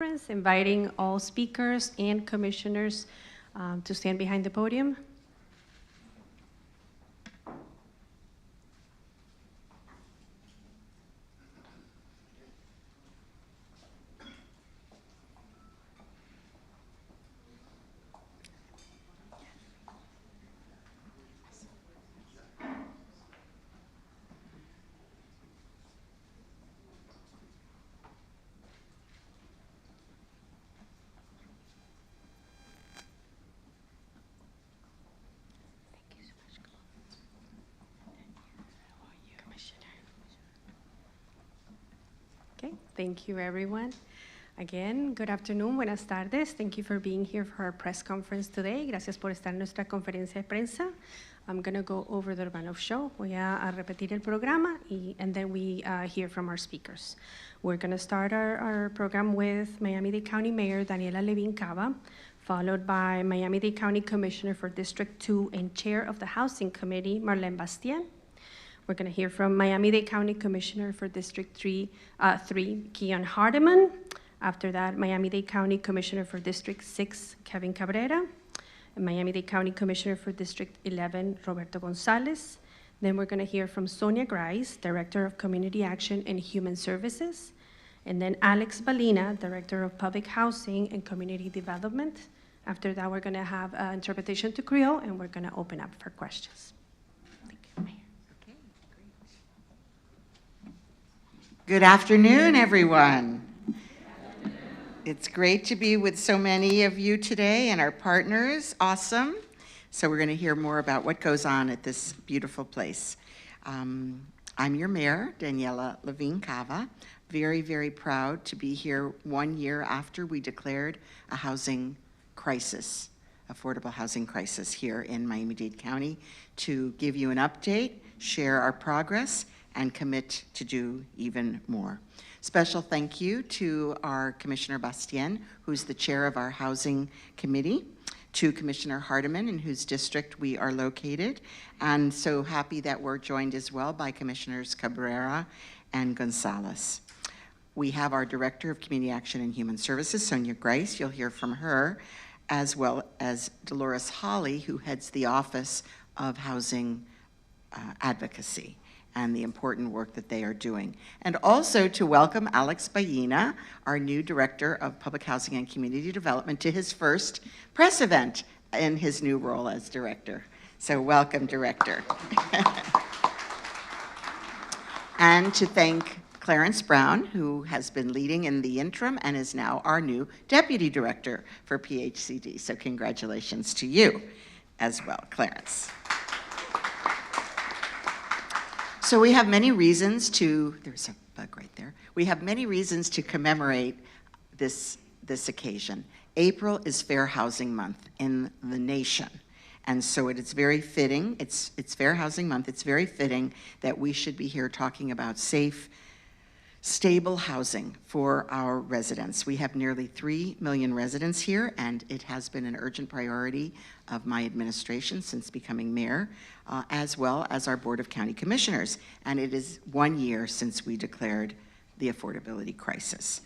Inviting all speakers and commissioners to stand behind the podium. Okay, thank you everyone. Again, good afternoon, buenas tardes. Thank you for being here for our press conference today. Gracias por estar en nuestra conferencia de prensa. I'm going to go over the Urbanov show. Voy a repetir el programa and then we hear from our speakers. We're going to start our program with Miami-Dade County Mayor Daniela Levin Cava, followed by Miami-Dade County Commissioner for District 2 and Chair of the Housing Committee, Marlene Bastien. We're going to hear from Miami-Dade County Commissioner for District 3, Keon Hardeman. After that, Miami-Dade County Commissioner for District 6, Kevin Cabrera. And Miami-Dade County Commissioner for District 11, Roberto Gonzalez. Then we're going to hear from Sonia Grice, Director of Community Action and Human Services. And then Alex Balina, Director of Public Housing and Community Development. After that, we're going to have interpretation to Creole, and we're going to open up for questions. Thank you, Mayor. Okay, great. Good afternoon, everyone. It's great to be with so many of you today and our partners. Awesome. So we're going to hear more about what goes on at this beautiful place. I'm your mayor, Daniela Levin Cava. Very, very proud to be here 1 year after we declared a housing crisis, affordable housing crisis here in Miami-Dade County, to give you an update, share our progress, and commit to do even more. Special thank you to our Commissioner Bastien, who's the chair of our Housing Committee, to Commissioner Hardeman, in whose district we are located, and so happy that we're joined as well by Commissioners Cabrera and Gonzalez. We have our Director of Community Action and Human Services, Sonia Grice. You'll hear from her, as well as Dolores Hawley, who heads the Office of Housing Advocacy and the important work that they are doing. And also to welcome Alex Balina, our new Director of Public Housing and Community Development, to his first press event in his new role as Director. So welcome, Director. And to thank Clarence Brown, who has been leading in the interim and is now our new Deputy Director for PHCD. So congratulations to you as well, Clarence. So we have many reasons to, there's a bug right there. We have many reasons to commemorate this occasion. April is Fair Housing Month in the nation. And so it is very fitting, it's Fair Housing Month, it's very fitting that we should be here talking about safe, stable housing for our residents. We have nearly 3 million residents here, and it has been an urgent priority of my administration since becoming mayor, as well as our Board of County Commissioners. And it is 1 year since we declared the affordability crisis.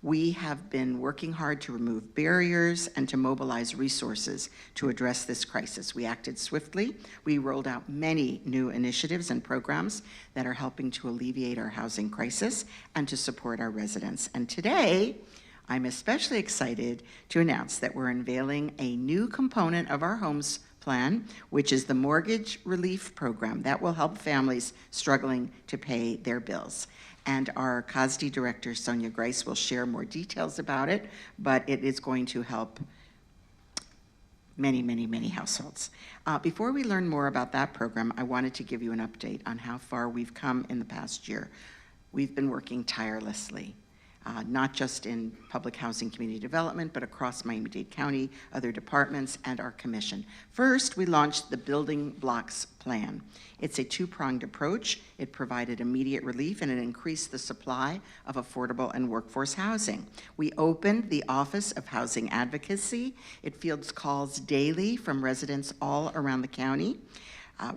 We have been working hard to remove barriers and to mobilize resources to address this crisis. We acted swiftly. We rolled out many new initiatives and programs that are helping to alleviate our housing crisis and to support our residents. And today, I'm especially excited to announce that we're unveiling a new component of our homes plan, which is the Mortgage Relief Program that will help families struggling to pay their bills. And our COSD Director, Sonia Grice, will share more details about it, but it is going to help many, many, many households. Before we learn more about that program, I wanted to give you an update on how far we've come in the past year. We've been working tirelessly, not just in public housing community development, but across Miami-Dade County, other departments, and our commission. First, we launched the Building Blocks Plan. It's a two-pronged approach. It provided immediate relief, and it increased the supply of affordable and workforce housing. We opened the Office of Housing Advocacy. It fields calls daily from residents all around the county.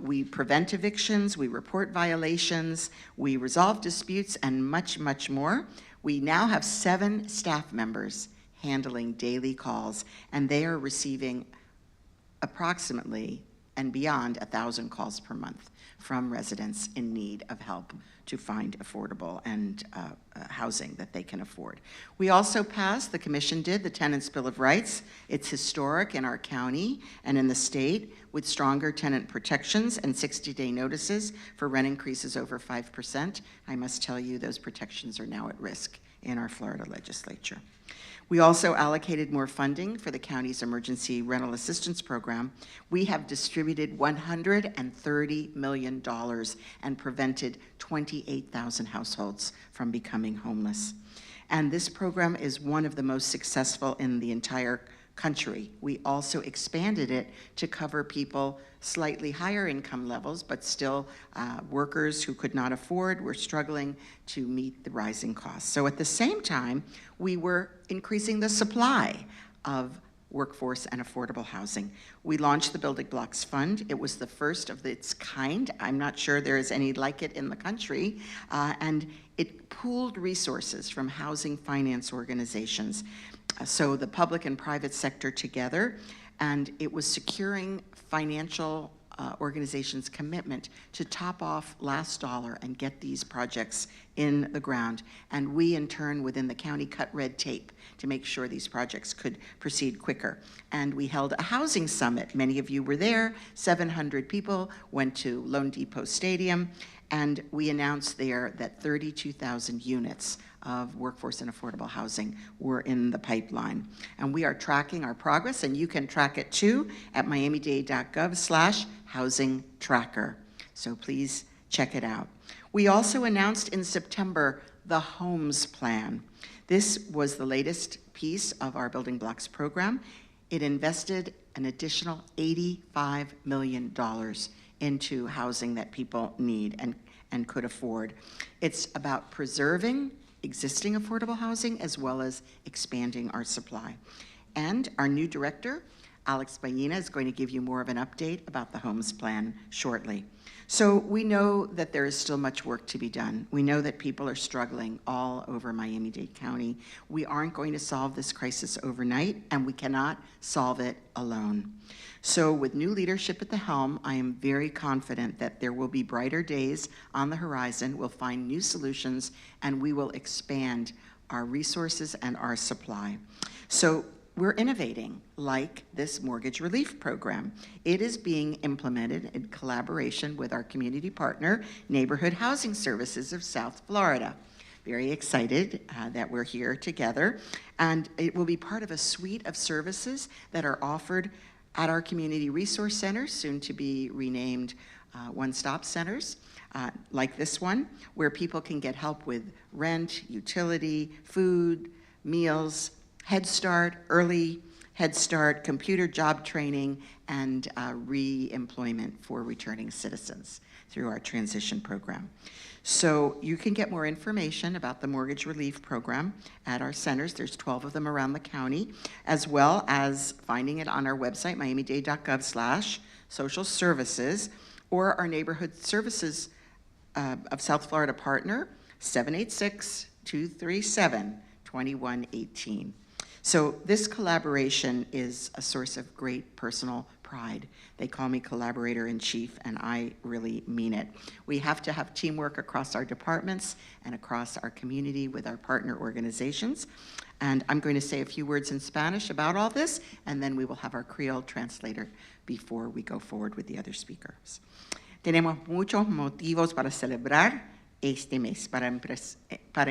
We prevent evictions, we report violations, we resolve disputes, and much, much more. We now have 7 staff members handling daily calls, and they are receiving approximately and beyond 1,000 calls per month from residents in need of help to find affordable and housing that they can afford. We also passed, the commission did, the Tenants' Bill of Rights. It's historic in our county and in the state, with stronger tenant protections and 60-day notices for rent increases over 5%. I must tell you, those protections are now at risk in our Florida legislature. We also allocated more funding for the county's emergency rental assistance program. We have distributed $130 million and prevented 28,000 households from becoming homeless. And this program is one of the most successful in the entire country. We also expanded it to cover people slightly higher income levels, but still workers who could not afford, were struggling to meet the rising costs. So at the same time, we were increasing the supply of workforce and affordable housing. We launched the Building Blocks Fund. It was the first of its kind. I'm not sure there is any like it in the country. And it pooled resources from housing finance organizations. So the public and private sector together, and it was securing financial organizations' commitment to top off last dollar and get these projects in the ground. And we, in turn, within the county, cut red tape to make sure these projects could proceed quicker. And we held a housing summit. Many of you were there. 700 people went to Lone Depot Stadium, and we announced there that 32,000 units of workforce and affordable housing were in the pipeline. And we are tracking our progress, and you can track it too at miamidade.gov/housing tracker. So please check it out. We also announced in September the Homes Plan. This was the latest piece of our Building Blocks program. It invested an additional $85 million into housing that people need and could afford. It's about preserving existing affordable housing as well as expanding our supply. And our new director, Alex Ballina, is going to give you more of an update about the Homes Plan shortly. So we know that there is still much work to be done. We know that people are struggling all over Miami-Dade County. We aren't going to solve this crisis overnight, and we cannot solve it alone. So with new leadership at the helm, I am very confident that there will be brighter days on the horizon. We'll find new solutions, and we will expand our resources and our supply. So we're innovating, like this mortgage relief program. It is being implemented in collaboration with our community partner, Neighborhood Housing Services of South Florida. Very excited that we're here together. And it will be part of a suite of services that are offered at our community resource centers, soon to be renamed one-stop centers, like this one, where people can get help with rent, utility, food, meals, Head Start, early Head Start, computer job training, and re-employment for returning citizens through our transition program. So you can get more information about the mortgage relief program at our centers. There's 12 of them around the county, as well as finding it on our website, miamidade.gov/social services, or our neighborhood services of South Florida partner, 786-237-2118. So this collaboration is a source of great personal pride. They call me collaborator-in-chief, and I really mean it. We have to have teamwork across our departments and across our community with our partner organizations. And I'm going to say a few words in Spanish about all this, and then we will have our Creole translator before we go forward with the other speakers. Tenemos muchos motivos para celebrar este mes. Para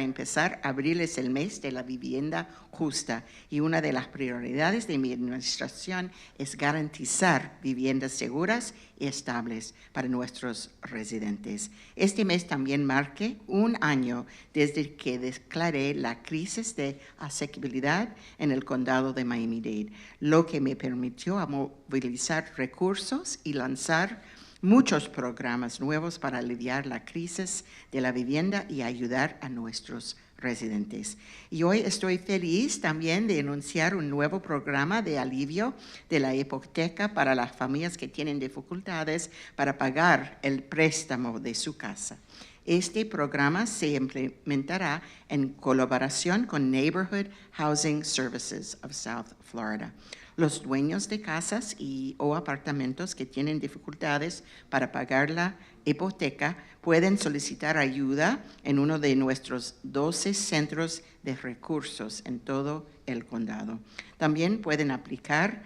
empezar, abril es el mes de la vivienda justa y una de las prioridades de mi administración es garantizar viviendas seguras y estables para nuestros residentes. Este mes también marca un año desde que declaré la crisis de asequibilidad en el condado de Miami-Dade, lo que me permitió movilizar recursos y lanzar muchos programas nuevos para aliviar la crisis de la vivienda y ayudar a nuestros residentes. Y hoy estoy feliz también de anunciar un nuevo programa de alivio de la hipoteca para las familias que tienen dificultades para pagar el préstamo de su casa. Este programa se implementará en colaboración con Neighborhood Housing Services of South Florida. Los dueños de casas o apartamentos que tienen dificultades para pagar la hipoteca pueden solicitar ayuda en uno de nuestros 12 centros de recursos en todo el condado. También pueden aplicar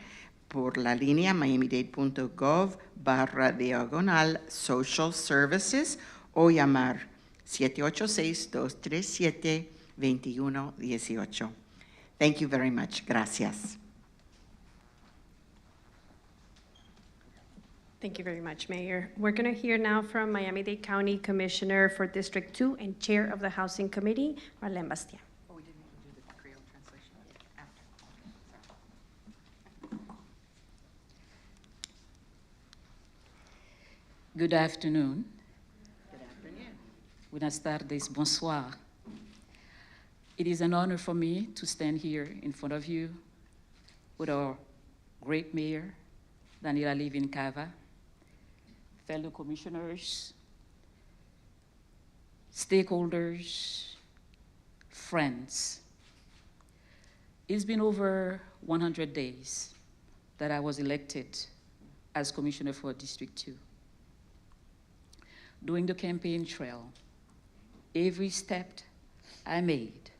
por la línea miamidade.gov/social services o llamar 786-237-2118. Thank you very much. Gracias. Thank you very much, Mayor. We're going to hear now from Miami-Dade County Commissioner for District 2 and Chair of the Housing Committee, Marlene Bastian. Oh, we didn't even do the Creole translation after. Good afternoon. Good afternoon. Buenas tardes, bonsoir. It is an honor for me to stand here in front of you with our great mayor, Daniela Levin Cava, fellow commissioners, stakeholders, friends. It's been over 100 days that I was elected as commissioner for District 2. During the campaign trail, every step I made,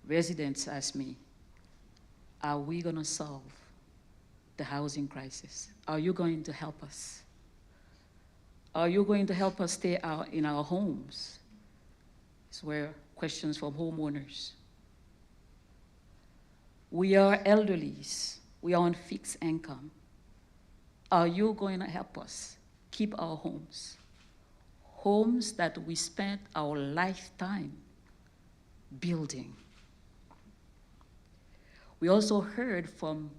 residents asked me, are we going to solve the housing crisis? Are you going to help us? Are you going to help us stay out in our homes? These were questions from homeowners. We are elderlies. We are on fixed income. Are you going to help us keep our homes? Homes that we spent our lifetime building. We also heard from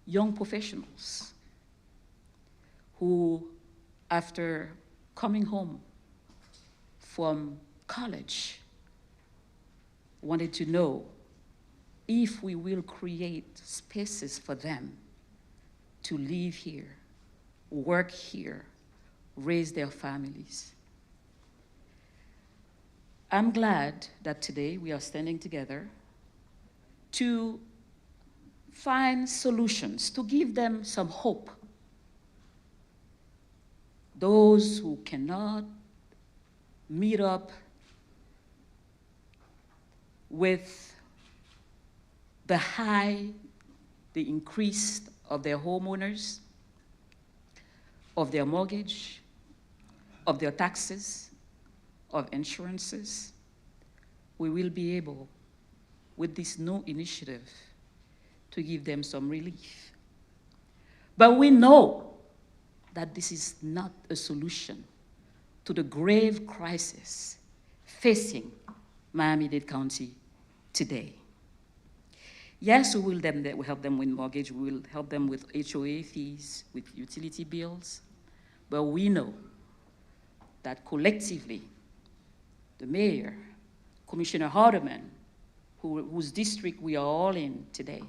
young professionals who, after coming home from college, wanted to know if we will create spaces for them to live here, work here, raise their families. I'm glad that today we are standing together to find solutions, to give them some hope. Those who cannot meet up with the increase of their homeowners, of their mortgage, of their taxes, of insurances, we will be able, with this new initiative, to give them some relief. But we know that this is not a solution to the grave crisis facing Miami-Dade County today. Yes, we will help them with mortgage, we will help them with HOA fees, with utility bills, but we know that collectively, the mayor, Commissioner Hardeman, whose district we are all in today,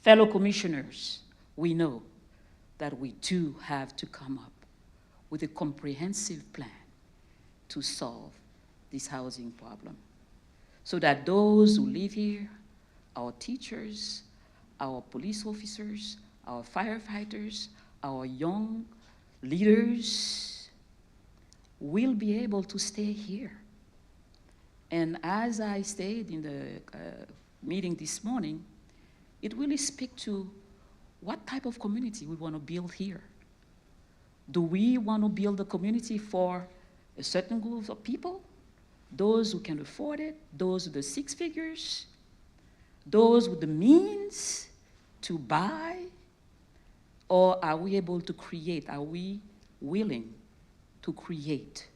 fellow commissioners, we know that we do have to come up with a comprehensive plan to solve this housing problem, so that those who live here, our teachers, our police officers, our firefighters, our young leaders will be able to stay here. And as I stated in the meeting this morning, it really speaks to what type of community we want to build here. Do we want to build a community for a certain group of people? Those who can afford it, those with the six figures, those with the means to buy? Or are we able to create, are we willing to create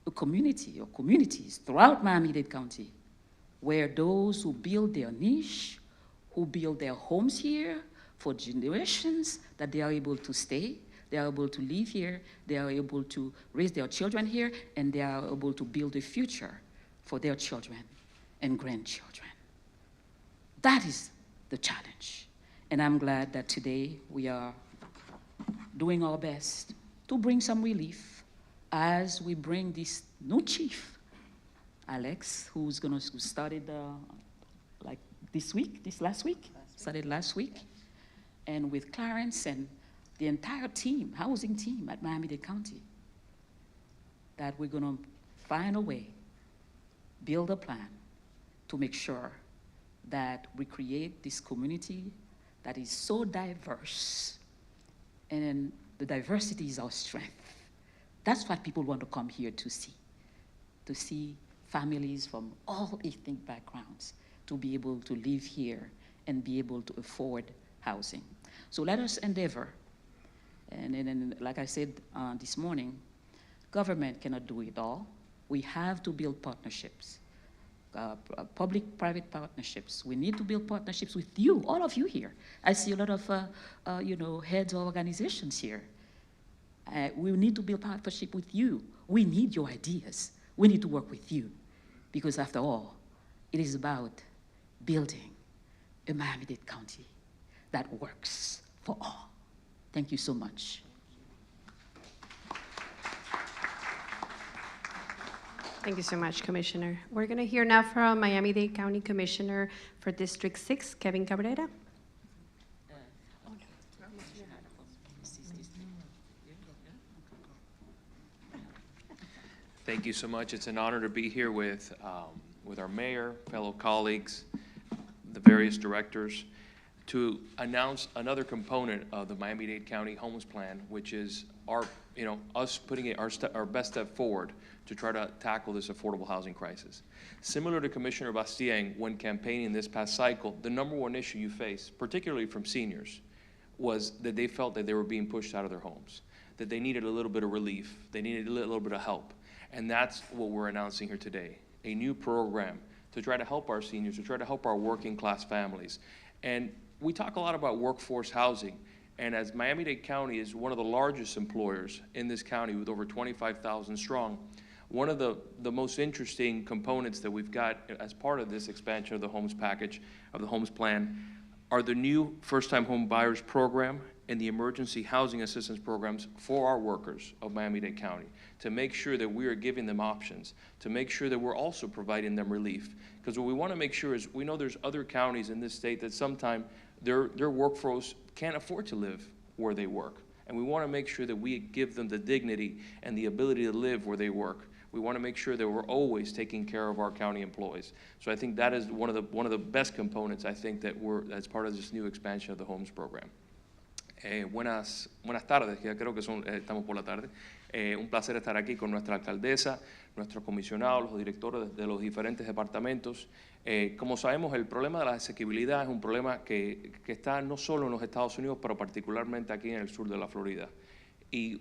a community or communities throughout Miami-Dade County where those who build their niche, who build their homes here for generations, that they are able to stay, they are able to live here, they are able to raise their children here, and they are able to build a future for their children and grandchildren. That is the challenge. And I'm glad that today we are doing our best to bring some relief as we bring this new chief, Alex, who started like last week, started last week, and with Clarence and the entire team, housing team at Miami-Dade County, that we're gonna find a way, build a plan to make sure that we create this community that is so diverse, and the diversity is our strength. That's what people want to come here to see families from all ethnic backgrounds to be able to live here and be able to afford housing. So let us endeavor, and like I said this morning, government cannot do it all. We have to build partnerships, public-private partnerships. We need to build partnerships with you, all of you here. I see a lot of heads of organizations here. We need to build partnership with you. We need your ideas. We need to work with you, because after all, it is about building a Miami-Dade County that works for all. Thank you so much. Thank you so much, Commissioner. We're going to hear now from Miami-Dade County Commissioner for District 6, Kevin Cabrera. Thank you so much. It's an honor to be here with our mayor, fellow colleagues, the various directors, to announce another component of the Miami-Dade County Homes Plan, which is us putting our best step forward to try to tackle this affordable housing crisis. Similar to Commissioner Bastien, when campaigning this past cycle, the number one issue you face, particularly from seniors, was that they felt that they were being pushed out of their homes, that they needed a little bit of relief, they needed a little bit of help. And that's what we're announcing here today, a new program to try to help our seniors, to try to help our working class families. And we talk a lot about workforce housing, and as Miami-Dade County is one of the largest employers in this county with over 25,000 strong, one of the most interesting components that we've got as part of this expansion of the homes package, of the homes plan, are the new first-time home buyers program and the emergency housing assistance programs for our workers of Miami-Dade County, to make sure that we are giving them options, to make sure that we're also providing them relief. Because what we want to make sure is, we know there's other counties in this state that sometimes their workforce can't afford to live where they work. And we want to make sure that we give them the dignity and the ability to live where they work. We want to make sure that we're always taking care of our county employees. So I think that is one of the best components, I think, that's part of this new expansion of the homes program. Buenas tardes, ya creo que estamos por la tarde. Un placer estar aquí con nuestra alcaldesa, nuestros comisionados, los directores de los diferentes departamentos. Como sabemos, el problema de la asequibilidad es un problema que está no solo en los Estados Unidos, pero particularmente aquí en el sur de la Florida. Y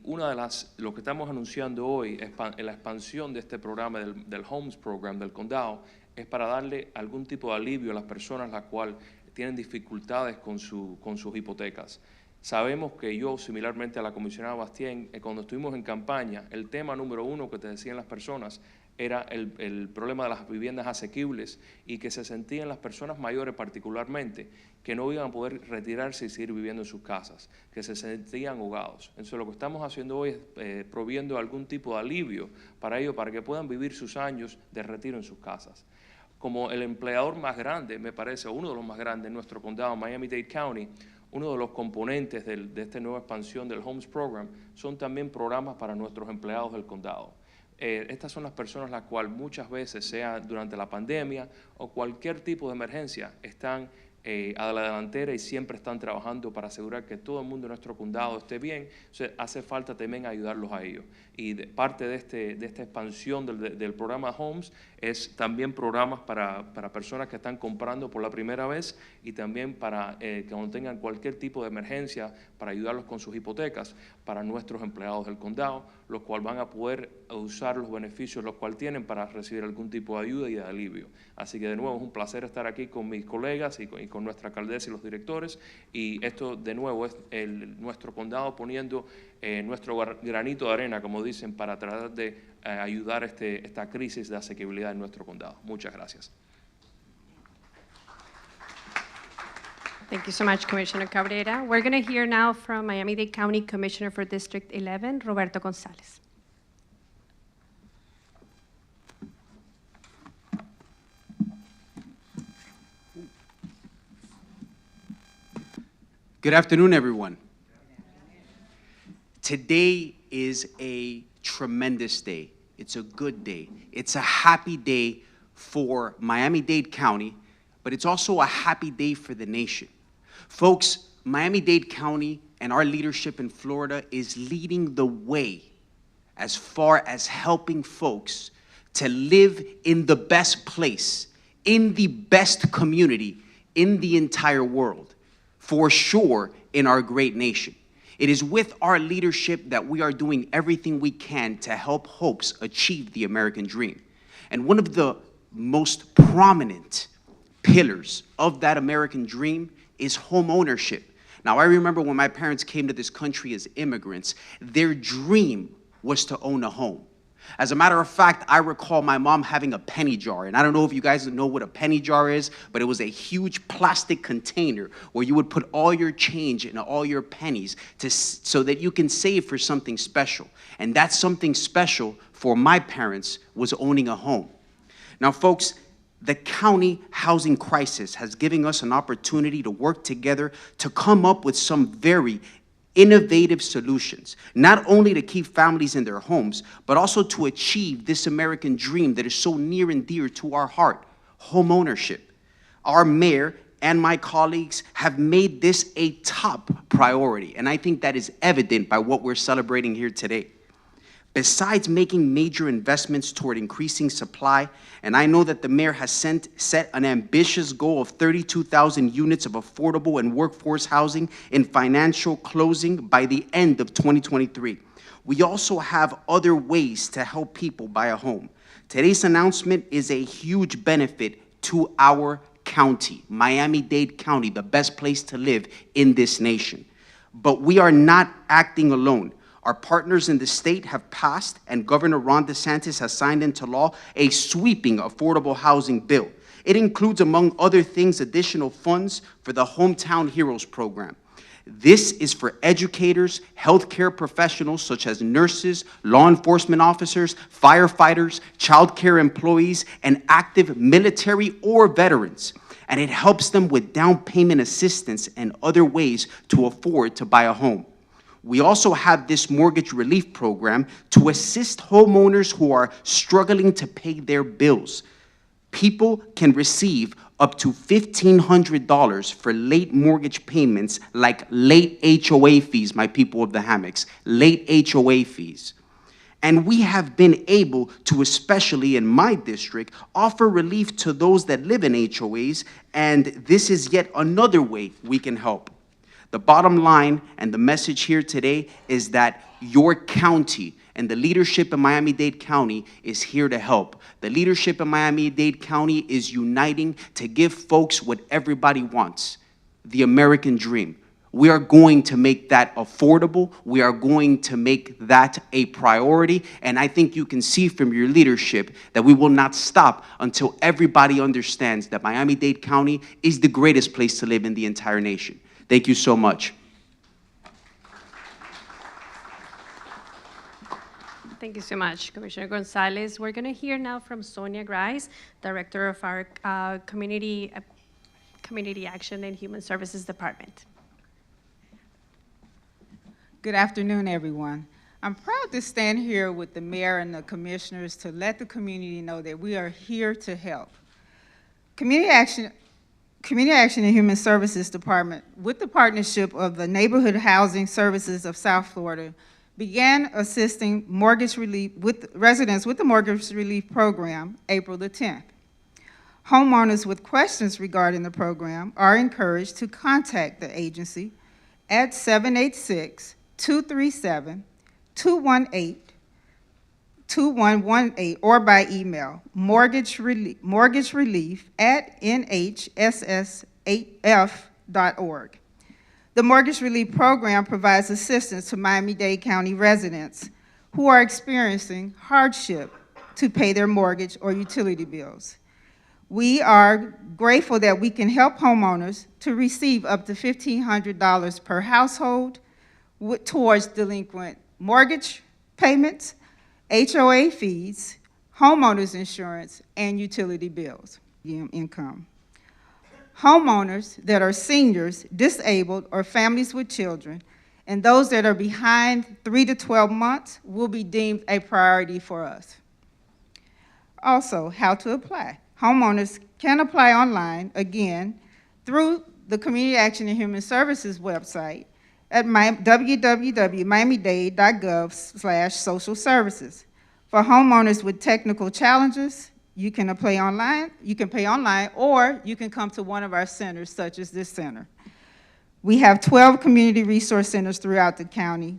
lo que estamos anunciando hoy, la expansión de este programa del Homes Program del condado, es para darle algún tipo de alivio a las personas las cuales tienen dificultades con sus hipotecas. Sabemos que yo, similarmente a la comisionada Bastien, cuando estuvimos en campaña, el tema número uno que te decían las personas era el problema de las viviendas asequibles, y que se sentían las personas mayores particularmente que no iban a poder retirarse y seguir viviendo en sus casas, que se sentían ahogados. Entonces lo que estamos haciendo hoy es proviendo algún tipo de alivio para ellos, para que puedan vivir sus años de retiro en sus casas. Como el empleador más grande, me parece, uno de los más grandes en nuestro condado, Miami-Dade County, uno de los componentes de esta nueva expansión del Homes Program son también programas para nuestros empleados del condado. Estas son las personas las cuales muchas veces, sea durante la pandemia o cualquier tipo de emergencia, están a la delantera y siempre están trabajando para asegurar que todo el mundo en nuestro condado esté bien. Entonces, hace falta también ayudarlos a ellos. Y parte de esta expansión del programa Homes es también programas para personas que están comprando por la primera vez, y también para que cuando tengan cualquier tipo de emergencia, para ayudarlos con sus hipotecas, para nuestros empleados del condado, los cuales van a poder usar los beneficios los cuales tienen para recibir algún tipo de ayuda y de alivio. Así que de nuevo es un placer estar aquí con mis colegas y con nuestra alcaldesa y los directores, y esto de nuevo es nuestro condado poniendo nuestro granito de arena, como dicen, para tratar de ayudar esta crisis de asequibilidad en nuestro condado. Muchas gracias. Thank you so much, Commissioner Cabrera. We're going to hear now from Miami-Dade County Commissioner for District 11, Roberto Gonzalez. Good afternoon, everyone. Today is a tremendous day. It's a good day. It's a happy day for Miami-Dade County, but it's also a happy day for the nation. Folks, Miami-Dade County and our leadership in Florida is leading the way as far as helping folks to live in the best place, in the best community in the entire world, for sure in our great nation. It is with our leadership that we are doing everything we can to help hopes achieve the American dream. And one of the most prominent pillars of that American dream is home ownership. Now, I remember when my parents came to this country as immigrants, their dream was to own a home. As a matter of fact, I recall my mom having a penny jar, and I don't know if you guys know what a penny jar is, but it was a huge plastic container where you would put all your change and all your pennies so that you can save for something special. And that something special for my parents was owning a home. Now, folks, the county housing crisis has given us an opportunity to work together to come up with some very innovative solutions, not only to keep families in their homes, but also to achieve this American dream that is so near and dear to our heart, home ownership. Our mayor and my colleagues have made this a top priority, and I think that is evident by what we're celebrating here today. Besides making major investments toward increasing supply, and I know that the mayor has set an ambitious goal of 32,000 units of affordable and workforce housing in financial closing by the end of 2023. We also have other ways to help people buy a home. Today's announcement is a huge benefit to our county, Miami-Dade County, the best place to live in this nation. But we are not acting alone. Our partners in the state have passed, and Governor Ron DeSantis has signed into law a sweeping affordable housing bill. It includes, among other things, additional funds for the Hometown Heroes program. This is for educators, healthcare professionals such as nurses, law enforcement officers, firefighters, childcare employees, and active military or veterans. And it helps them with down payment assistance and other ways to afford to buy a home. We also have this mortgage relief program to assist homeowners who are struggling to pay their bills. People can receive up to $1,500 for late mortgage payments, like late HOA fees, my people of the hammocks, late HOA fees. And we have been able to, especially in my district, offer relief to those that live in HOAs, and this is yet another way we can help. The bottom line and the message here today is that your county and the leadership in Miami-Dade County is here to help. The leadership in Miami-Dade County is uniting to give folks what everybody wants, the American dream. We are going to make that affordable. We are going to make that a priority. And I think you can see from your leadership that we will not stop until everybody understands that Miami-Dade County is the greatest place to live in the entire nation. Thank you so much. Thank you so much, Commissioner Gonzalez. We're going to hear now from Sonia Grice, Director of our Community Action and Human Services Department. Good afternoon, everyone. I'm proud to stand here with the mayor and the commissioners to let the community know that we are here to help. Community Action and Human Services Department, with the partnership of the Neighborhood Housing Services of South Florida, began assisting residents with the mortgage relief program April the 10th. Homeowners with questions regarding the program are encouraged to contact the agency at 786-237-218 or by email, mortgagerelief@nhssaf.org. The Mortgage Relief Program provides assistance to Miami-Dade County residents who are experiencing hardship to pay their mortgage or utility bills. We are grateful that we can help homeowners to receive up to $1,500 per household towards delinquent mortgage payments, HOA fees, homeowners insurance, and utility bills, income. Homeowners that are seniors, disabled, or families with children, and those that are behind 3 to 12 months will be deemed a priority for us. Also, how to apply. Homeowners can apply online, again, through the Community Action and Human Services website at www.miamidade.gov/social services. For homeowners with technical challenges, you can apply online, or you can come to one of our centers, such as this center. We have 12 community resource centers throughout the county.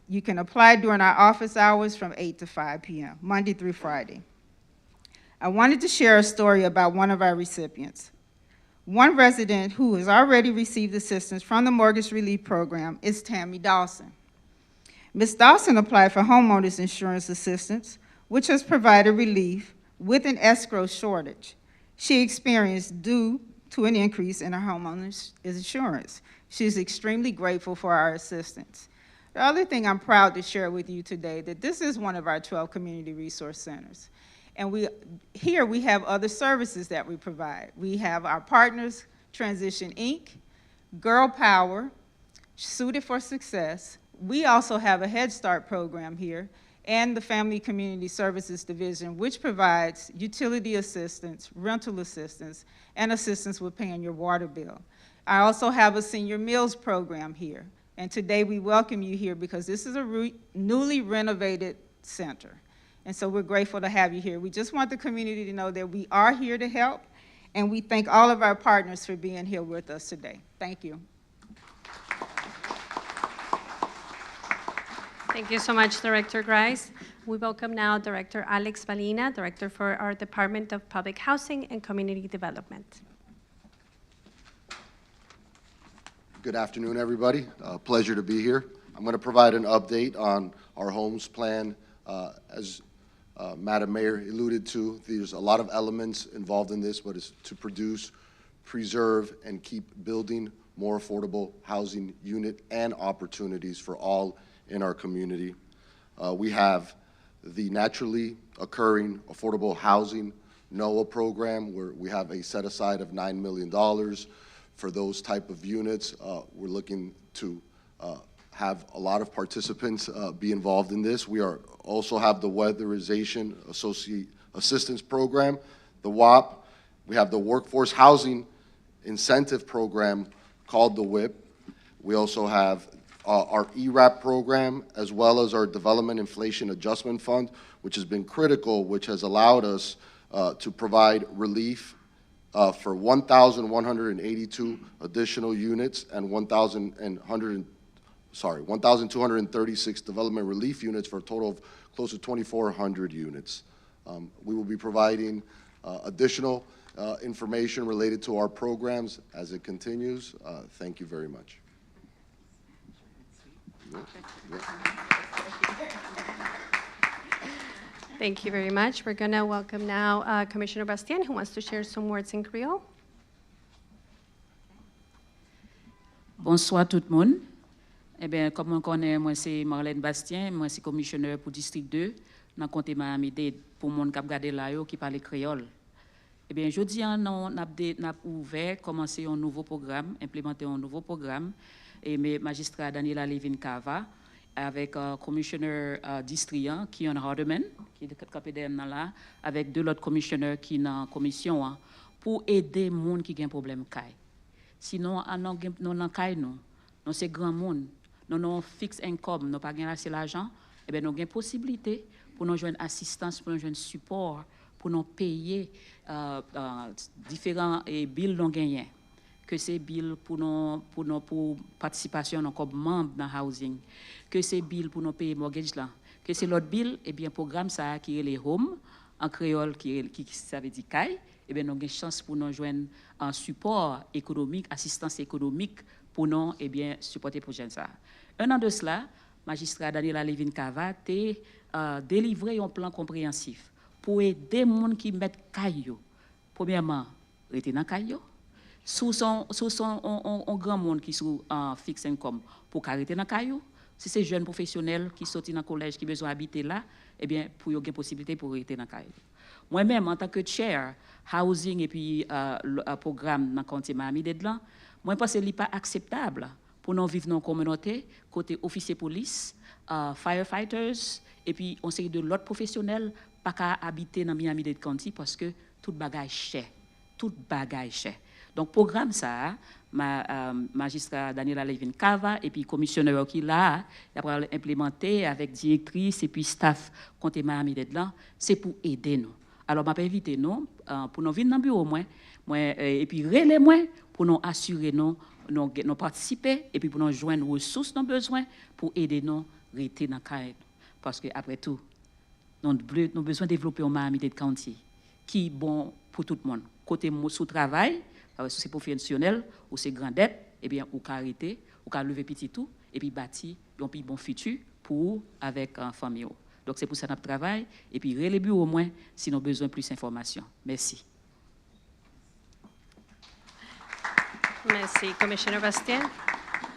You can apply during our office hours from 8 to 5 p.m., Monday through Friday. I wanted to share a story about one of our recipients. One resident who has already received assistance from the Mortgage Relief Program is Tammy Dawson. Ms. Dawson applied for homeowners insurance assistance, which has provided relief with an escrow shortage she experienced due to an increase in her homeowner's insurance. She is extremely grateful for our assistance. The other thing I'm proud to share with you today, that this is one of our 12 community resource centers. And here we have other services that we provide. We have our partners, Transition Inc., Girl Power, Suited for Success. We also have a Head Start program here, and the Family Community Services Division, which provides utility assistance, rental assistance, and assistance with paying your water bill. I also have a senior meals program here, and today we welcome you here because this is a newly renovated center. And so we're grateful to have you here. We just want the community to know that we are here to help, and we thank all of our partners for being here with us today. Thank you. Thank you so much, Director Grice. We welcome now Director Alex Valina, Director for our Department of Public Housing and Community Development. Good afternoon, everybody. Pleasure to be here. I'm going to provide an update on our homes plan. As Madam Mayor alluded to, there's a lot of elements involved in this, but it's to produce, preserve, and keep building more affordable housing unit and opportunities for all in our community. We have the Naturally Occurring Affordable Housing NOAA program, where we have a set aside of $9 million for those type of units. We're looking to have a lot of participants be involved in this. We also have the Weatherization Assistance Program, the WAP. We have the Workforce Housing Incentive Program called the WIP. We also have our ERAP program, as well as our Development Inflation Adjustment Fund, which has been critical, which has allowed us to provide relief for 1,182 additional units and 1,236 development relief units for a total of close to 2,400 units. We will be providing additional information related to our programs as it continues. Thank you very much. Thank you very much. We're going to welcome now Commissioner Bastien, who wants to share some words in Creole. Bonsoir tout le monde. Eh bien, comme on connaît, moi c'est Marlène Bastien, moi c'est commissionnaire pour District 2 dans le comté Miami-Dade pour monde qui a regardé là qui parle créole. Eh bien, jeudi on a ouvert, commencé un nouveau programme, implémenté un nouveau programme et mes magistrats Daniela Levin-Cava avec commissionnaire Distrian qui est en Hardeman qui est capitaine là avec deux autres commissionnaires qui dans commission pour aider monde qui a un problème caille. Sinon non nan caille non c'est grand monde non fixe income non pas gain assez l'argent et ben nous gain possibilité pour nous joindre assistance pour nous joindre support pour nous payer différents bills non gagnés que c'est bill pour participation comme membre dans housing que c'est bill pour nous payer mortgage là que c'est l'autre bill et bien programme ça qui est les home en créole qui ça veut dire caille et bien nous avons chance pour nous joindre un support économique assistance économique pour nous et bien supporter projet ça un an de cela magistrat Daniela Levin-Cava a délivré un plan compréhensif pour aider les gens qui mettent caillou premièrement rester dans caillou sous son grand monde qui sous fixe income pour arrêter dans caillou si c'est jeunes professionnels qui sortent dans collège qui besoin habiter là eh bien pour y avoir possibilité pour rester dans caillou moi-même, en tant que chair, housing et puis programme dans le comté Miami-Dade, moi, je pense que ce n'est pas acceptable pour nous vivre dans la communauté, côté officier police, firefighters, et puis on sait de l'autre professionnel, pas qu'à habiter dans Miami-Dade County parce que tout bagage cher. Tout bagage cher. Donc, programme ça, magistrat Daniela Levin Cava et puis commissionnaire qui là, il va implémenter avec directrice et puis staff comté Miami-Dade là, c'est pour aider nous. Alors, je vais inviter nous pour nous venir dans le bureau et puis relais moi pour nous assurer nous participer et puis pour nous joindre ressources nos besoins pour aider nous à rester dans le cadre. Parce que après tout, nous avons besoin de développer un Miami-Dade County qui est bon pour tout le monde. Côté sous travail, si c'est professionnel ou c'est grand dette, eh bien, ou arrêter, ou lever petit tout, et puis bâtir un plus bon futur pour avec la famille. Donc, c'est pour ça que nous travaillons, et puis les bureaux au moins si nous avons besoin de plus d'informations. Merci. Merci, Commissioner Bastien.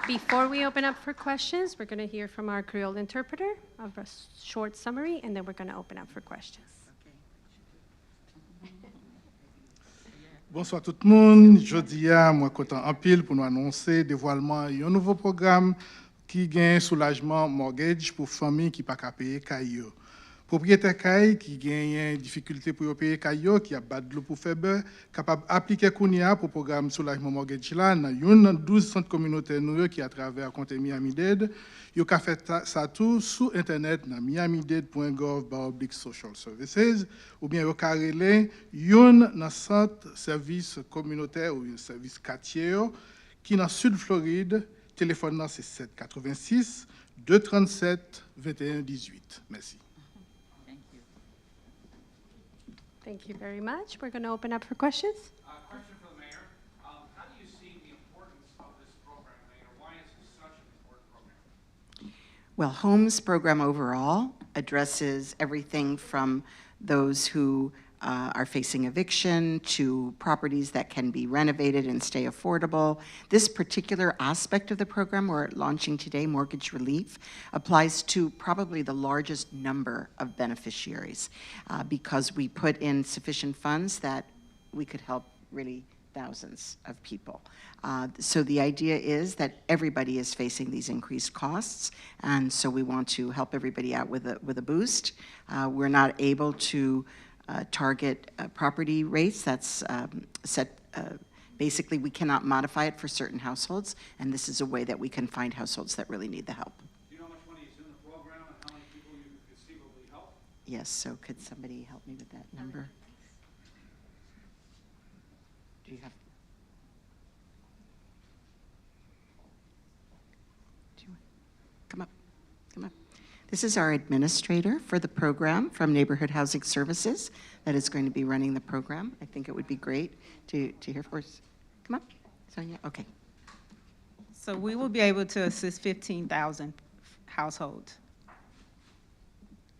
Before we open up for questions, we're going to hear from our Creole interpreter of a short summary, and then we're going to open up for questions. Bonsoir tout le monde. Jeudi, moi content en pile pour nous annoncer dévoilement un nouveau programme qui gagne soulagement mortgage pour familles qui pas qu'à payer caillou. Propriétaire caille qui gagne difficulté pour payer caillou qui a battu l'eau pour faire beurre capable appliquer Kounia pour programme soulagement mortgage là dans 12 centres communautaires nous qui à travers compte Miami-Dade. Yo ka fait ça tout sur internet dans miamidade.gov/social services ou bien yo ka relé yon dans centre service communautaire ou service quartier qui dans sud Floride, téléphone c'est 786 237 21 18. Merci. Thank you very much. We're going to open up for questions. Question for the mayor. How do you see the importance of this program, Mayor? Why is it such an important program? Well, Homes program overall addresses everything from those who are facing eviction to properties that can be renovated and stay affordable. This particular aspect of the program we're launching today, Mortgage Relief, applies to probably the largest number of beneficiaries because we put in sufficient funds that we could help really thousands of people. So the idea is that everybody is facing these increased costs, and so we want to help everybody out with a boost. We're not able to target property rates. That's set, basically we cannot modify it for certain households, and this is a way that we can find households that really need the help. Do you know how much money is in the program and how many people you could conceivably help? Yes, so could somebody help me with that number? Do you have? Do you want? Come up, come up. This is our administrator for the program from Neighborhood Housing Services that is going to be running the program. I think it would be great to hear first. Come up, Sonia, okay. So we will be able to assist 15,000 households.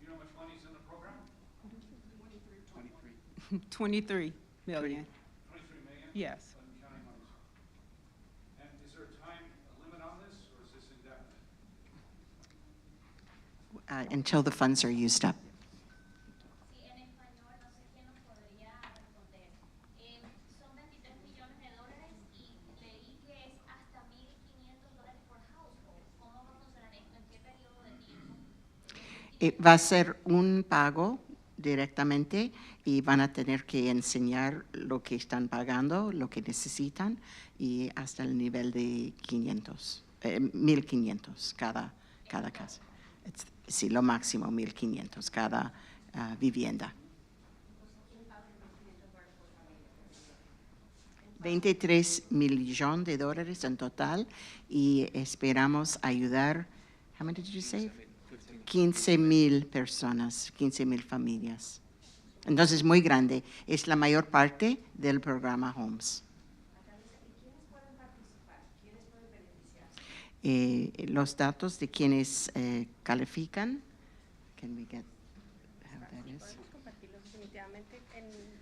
Do you know how much money is in the program? 23 million. 23 million? Yes. Loudoun County monies. And is there a time limit on this, or is this indefinite? Until the funds are used up. Sí, en español, no sé quién nos podría responder. Son 23 millones de dólares y leí que es hasta $1,500 por household. ¿Cómo va a funcionar esto? ¿En qué periodo de tiempo? Va a ser un pago directamente y van a tener que enseñar lo que están pagando, lo que necesitan y hasta el nivel de 1,500 cada casa. Sí, lo máximo 1,500 cada vivienda. 23 millones de dólares en total y esperamos ayudar, how many did you say? 15,000 personas, 15,000 familias. Entonces, muy grande. Es la mayor parte del programa Homes. Los datos de quienes califican. Can we get how that is? Podemos compartirlos definitivamente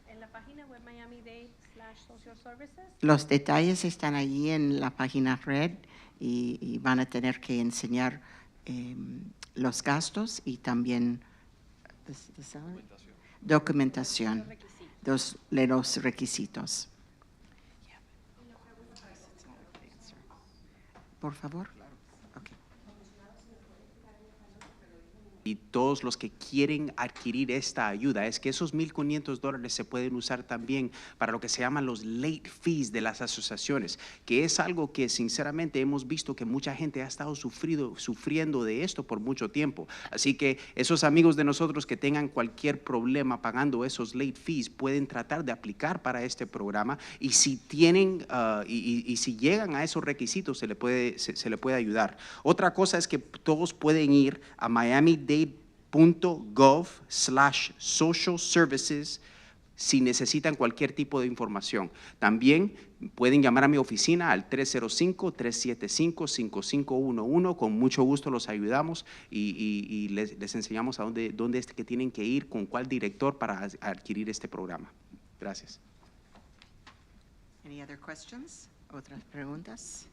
en la página web Miami-Dade/Social Services. Los detalles están allí en la página red y van a tener que enseñar los gastos y también the salary. documentación de los requisitos. Por favor. Okay. Y todos los que quieren adquirir esta ayuda, es que esos $1,500 se pueden usar también para lo que se llaman los late fees de las asociaciones, que es algo que sinceramente hemos visto que mucha gente ha estado sufriendo de esto por mucho tiempo. Así que esos amigos de nosotros que tengan cualquier problema pagando esos late fees pueden tratar de aplicar para este programa, y si tienen y si llegan a esos requisitos se le puede ayudar. Otra cosa es que todos pueden ir a miamidade.gov/social services si necesitan cualquier tipo de información. También pueden llamar a mi oficina al 305-375-5511. Con mucho gusto los ayudamos y les enseñamos a dónde es que tienen que ir, con cuál director para adquirir este programa. Gracias. Any other questions? Otras preguntas?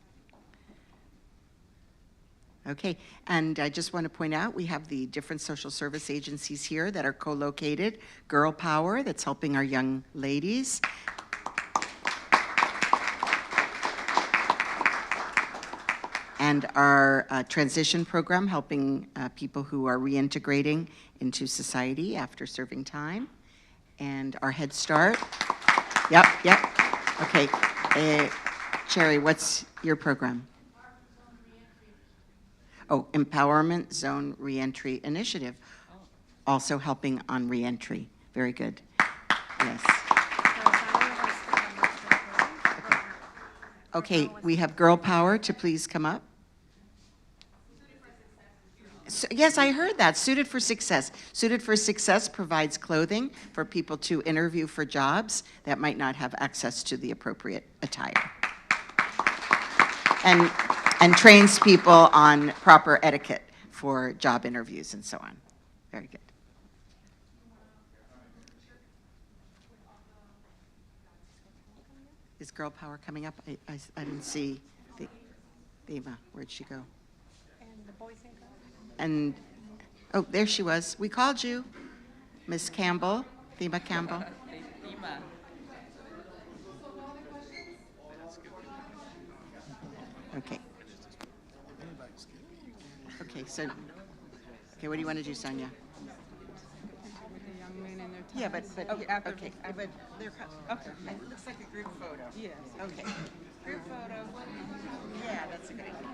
Okay, and I just want to point out, we have the different social service agencies here that are co-located. Girl Power, that's helping our young ladies. And our transition program, helping people who are reintegrating into society after serving time. And our Head Start. Yep. Okay, Cherry, what's your program? Oh, Empowerment Zone Reentry Initiative, also helping on reentry. Very good. Yes. Okay, we have Girl Power to please come up. So, yes, I heard that. Suited for Success. Suited for Success provides clothing for people to interview for jobs that might not have access to the appropriate attire. And trains people on proper etiquette for job interviews and so on. Very good. Is Girl Power coming up? I didn't see the Eva. Where'd she go? And the Boys and Girls? And, oh, there she was. We called you, Miss Campbell, Thema Campbell. Okay. Okay, so, okay, what do you want to do, Sonia? Yeah, but, Okay, after- okay, but they're, Okay. it looks like a group photo. Yes. Okay. Group photo. Yeah, that's a good idea.